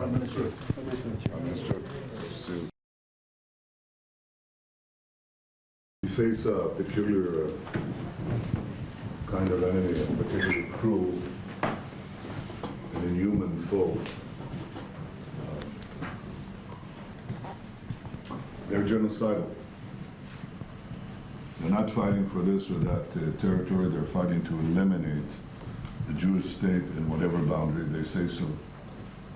Prime Minister. Prime Minister, see you. We face a peculiar kind of enemy, a particularly cruel and inhuman foe. They're genocidal. They're not fighting for this or that territory. They're fighting to eliminate the Jewish state in whatever boundary they say so.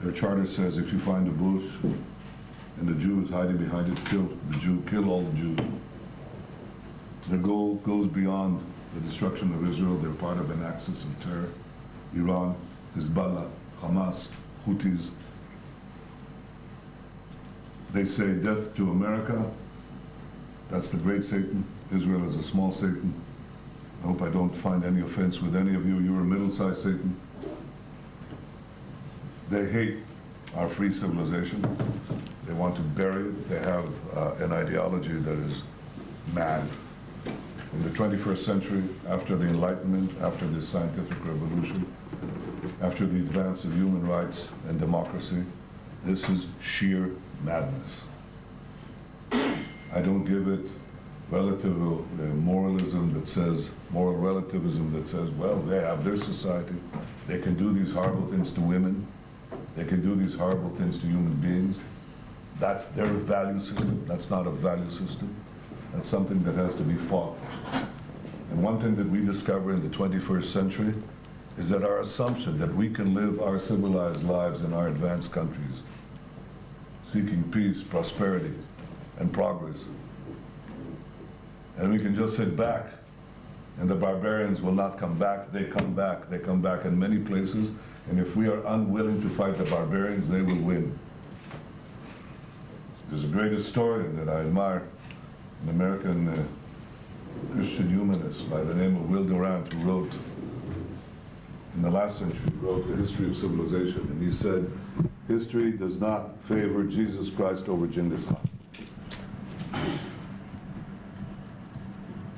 Their charter says if you find a bush and the Jew is hiding behind it, kill the Jew, kill all the Jews. Their goal goes beyond the destruction of Israel. They're part of an axis of terror. Iran, Hezbollah, Hamas, Houthis. They say death to America. That's the great Satan. Israel is a small Satan. I hope I don't find any offense with any of you. You're a middle-sized Satan. They hate our free civilization. They want to bury it. They have an ideology that is mad. In the 21st century, after the Enlightenment, after the scientific revolution, after the advance of human rights and democracy, this is sheer madness. I don't give it relative moralism that says, moral relativism that says, well, they have their society. They can do these horrible things to women. They can do these horrible things to human beings. That's their value system. That's not a value system. That's something that has to be fought. And one thing that we discover in the 21st century is that our assumption that we can live our civilized lives in our advanced countries, seeking peace, prosperity, and progress, and we can just sit back and the barbarians will not come back. They come back. They come back in many places. And if we are unwilling to fight the barbarians, they will win. There's a great historian that I admire, an American Christian humanist by the name of Will Durant, who wrote, in the last century, wrote The History of Civilization. And he said, history does not favor Jesus Christ over Genghis Khan.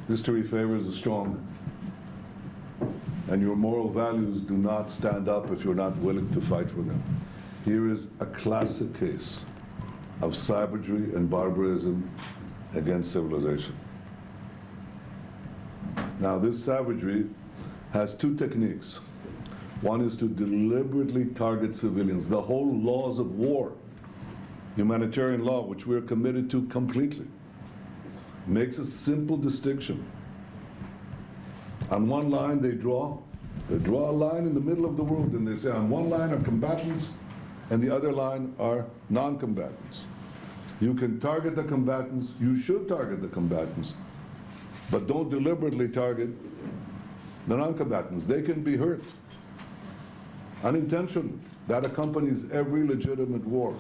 History favors the strong, and your moral values do not stand up if you're not willing to fight for them. Here is a classic case of savagery and barbarism against civilization. Now, this savagery has two techniques. One is to deliberately target civilians. The whole laws of war, humanitarian law, which we're committed to completely, makes a simple distinction. On one line they draw a line in the middle of the world, and they say on one line are combatants and the other line are non-combatants. You can target the combatants, you should target the combatants, but don't deliberately target the non-combatants. They can be hurt unintentionally. That accompanies every legitimate war.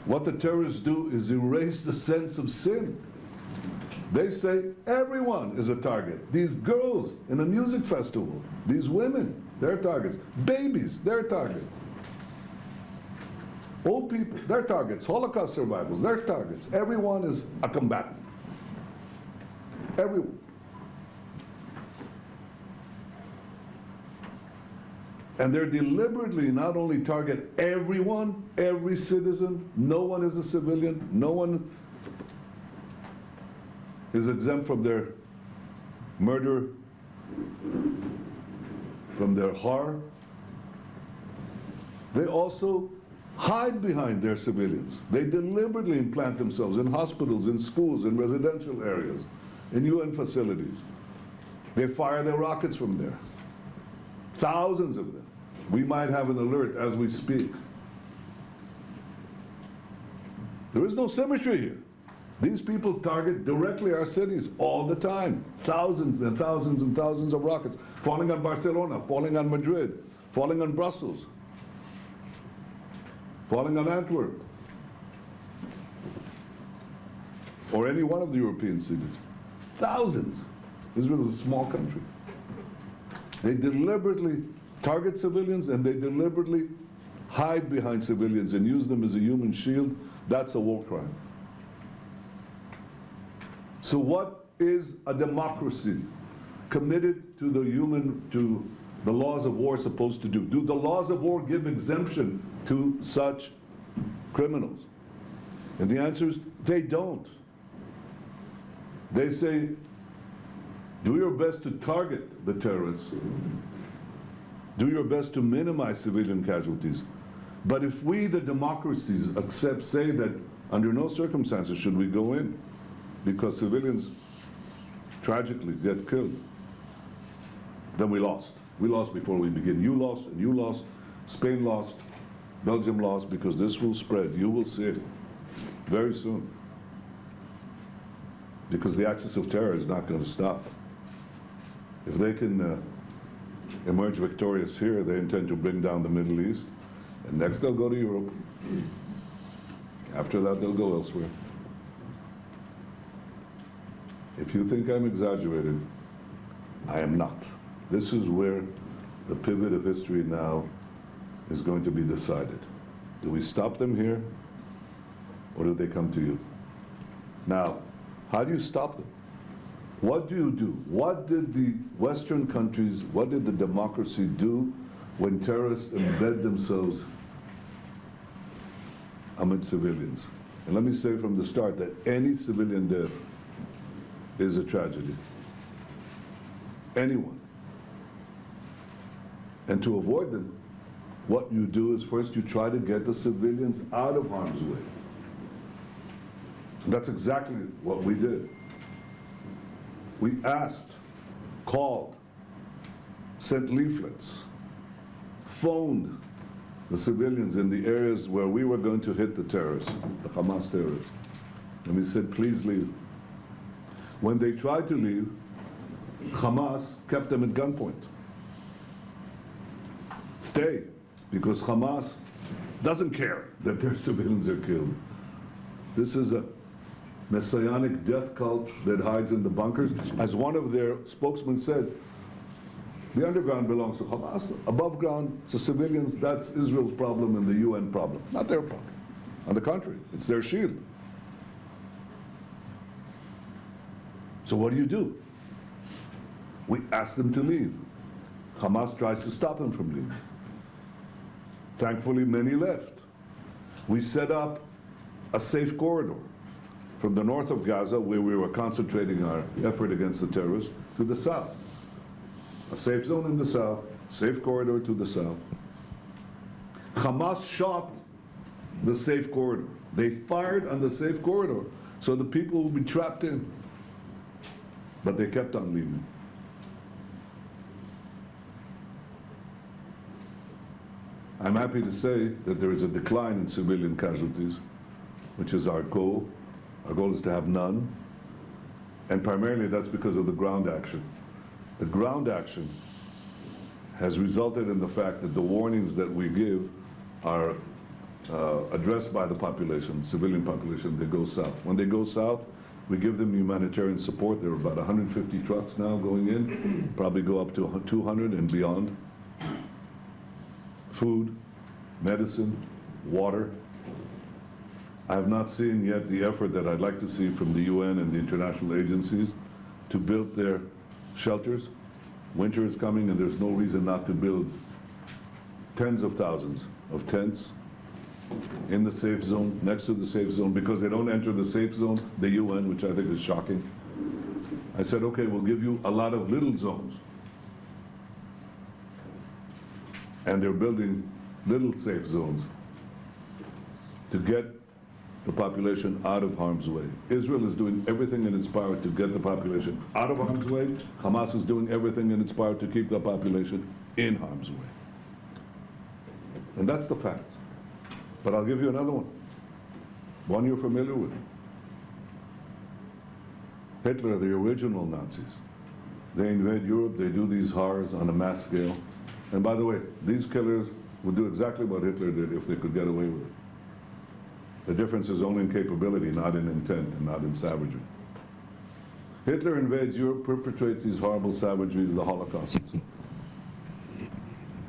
What the terrorists do is erase the sense of sin. They say everyone is a target. These girls in a music festival, these women, they're targets. Babies, they're targets. Old people, they're targets. Holocaust survivors, they're targets. Everyone is a combatant. Everyone. And they're deliberately not only target everyone, every citizen, no one is a civilian, no one is exempt from their murder, from their horror. They also hide behind their civilians. They deliberately implant themselves in hospitals, in schools, in residential areas, in UN facilities. They fire their rockets from there. Thousands of them. We might have an alert as we speak. There is no symmetry here. These people target directly our cities all the time. Thousands and thousands and thousands of rockets falling on Barcelona, falling on Madrid, falling on Brussels, falling on Antwerp, or any one of the European cities. Thousands. Israel is a small country. They deliberately target civilians and they deliberately hide behind civilians and use them as a human shield. That's a war crime. So what is a democracy committed to the laws of war supposed to do? Do the laws of war give exemption to such criminals? And the answer is, they don't. They say, do your best to target the terrorists. Do your best to minimize civilian casualties. But if we, the democracies, say that under no circumstances should we go in, because civilians tragically get killed, then we lost. We lost before we begin. You lost, and you lost. Spain lost. Belgium lost, because this will spread. You will see it very soon. Because the axis of terror is not going to stop. If they can emerge victorious here, they intend to bring down the Middle East, and next they'll go to Europe. After that, they'll go elsewhere. If you think I'm exaggerated, I am not. This is where the pivot of history now is going to be decided. Do we stop them here, or do they come to you? Now, how do you stop them? What do you do? What did the Western countries, what did the democracy do when terrorists embed themselves amid civilians? And let me say from the start that any civilian death is a tragedy. Anyone. And to avoid them, what you do is first you try to get the civilians out of harm's way. And that's exactly what we did. We asked, called, sent leaflets, phoned the civilians in the areas where we were going to hit the terrorists, the Hamas terrorists. And we said, please leave. When they tried to leave, Hamas kept them at gunpoint. Stay, because Hamas doesn't care that their civilians are killed. This is a messianic death cult that hides in the bunkers. As one of their spokesmen said, the underground belongs to Hamas. Above ground, it's the civilians. That's Israel's problem and the UN problem, not their problem. On the contrary, it's their shield. So what do? We ask them to leave. Hamas tries to stop them from leaving. Thankfully, many left. We set up a safe corridor from the north of Gaza, where we were concentrating our effort against the terrorists, to the south. A safe zone in the south, safe corridor to the south. Hamas shot the safe corridor. They fired on the safe corridor, so the people would be trapped in. But they kept on leaving. I'm happy to say that there is a decline in civilian casualties, which is our goal. Our goal is to have none, and primarily that's because of the ground action. The ground action has resulted in the fact that the warnings that we give are addressed by the population, civilian population. They go south. When they go south, we give them humanitarian support. There are about 150 trucks now going in, probably go up to 200 and beyond. Food, medicine, water. I have not seen yet the effort that I'd like to see from the UN and the international agencies to build their shelters. Winter is coming, and there's no reason not to build tens of thousands of tents in the safe zone, next to the safe zone, because they don't enter the safe zone, the UN, which I think is shocking. I said, okay, we'll give you a lot of little zones. And they're building little safe zones to get the population out of harm's way. Israel is doing everything in its power to get the population out of harm's way. Hamas is doing everything in its power to keep the population in harm's way. And that's the fact. But I'll give you another one you're familiar with. Hitler, the original Nazis. They invade Europe, they do these horrors on a mass scale. And by the way, these killers would do exactly what Hitler did if they could get away with it. The difference is only in capability, not in intent and not in savagery. Hitler invades Europe, perpetrates these horrible savageries, the Holocaust,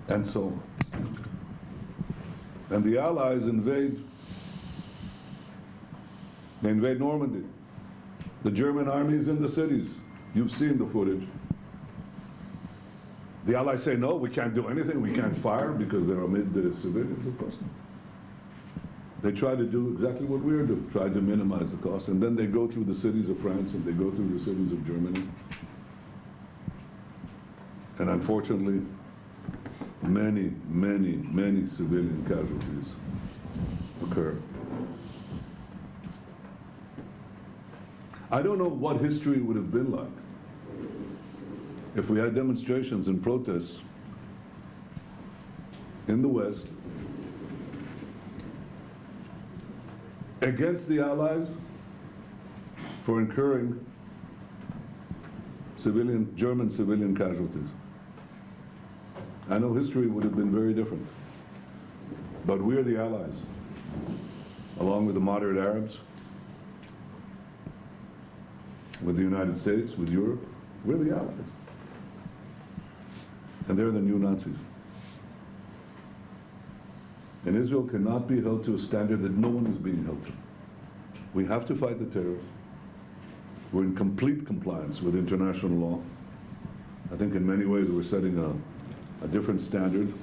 and so on. And the Allies invade. They invade Normandy. The German army is in the cities. You've seen the footage. The Allies say, no, we can't do anything, we can't fire because they're amid the civilians. Of course not. They try to do exactly what we're doing, try to minimize the cost, and then they go through the cities of France and they go through the cities of Germany. And unfortunately, many, many, many civilian casualties occur. I don't know what history would have been like if we had demonstrations and protests in the West against the Allies for incurring German civilian casualties. I know history would have been very different, but we're the Allies, along with the moderate Arabs, with the United States, with Europe. We're the Allies. And they're the new Nazis. And Israel cannot be held to a standard that no one is being held to. We have to fight the terrorists. We're in complete compliance with international law. I think in many ways we're setting a different standard.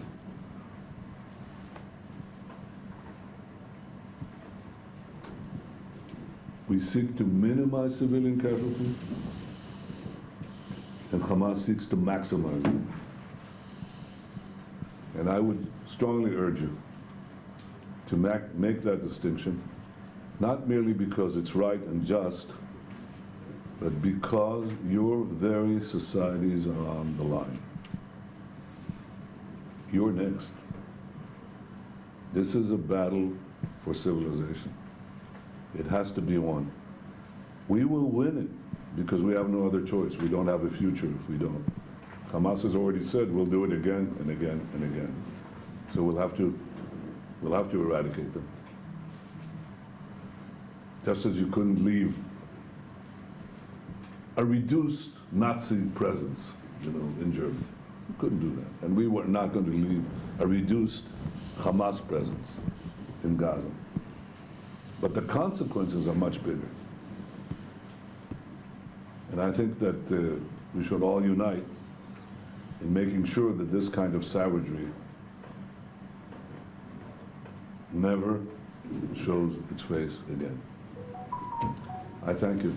We seek to minimize civilian casualties, and Hamas seeks to maximize them. And I would strongly urge you to make that distinction, not merely because it's right and just, but because your very societies are on the line. You're next. This is a battle for civilization. It has to be won. We will win it because we have no other choice. We don't have a future if we don't. Hamas has already said we'll do it again and again and again. So we'll have to eradicate them. Just as you couldn't leave a reduced Nazi presence, in Germany. You couldn't do that. And we were not going to leave a reduced Hamas presence in Gaza. But the consequences are much bigger. And I think that we should all unite in making sure that this kind of savagery never shows its face again. I thank you.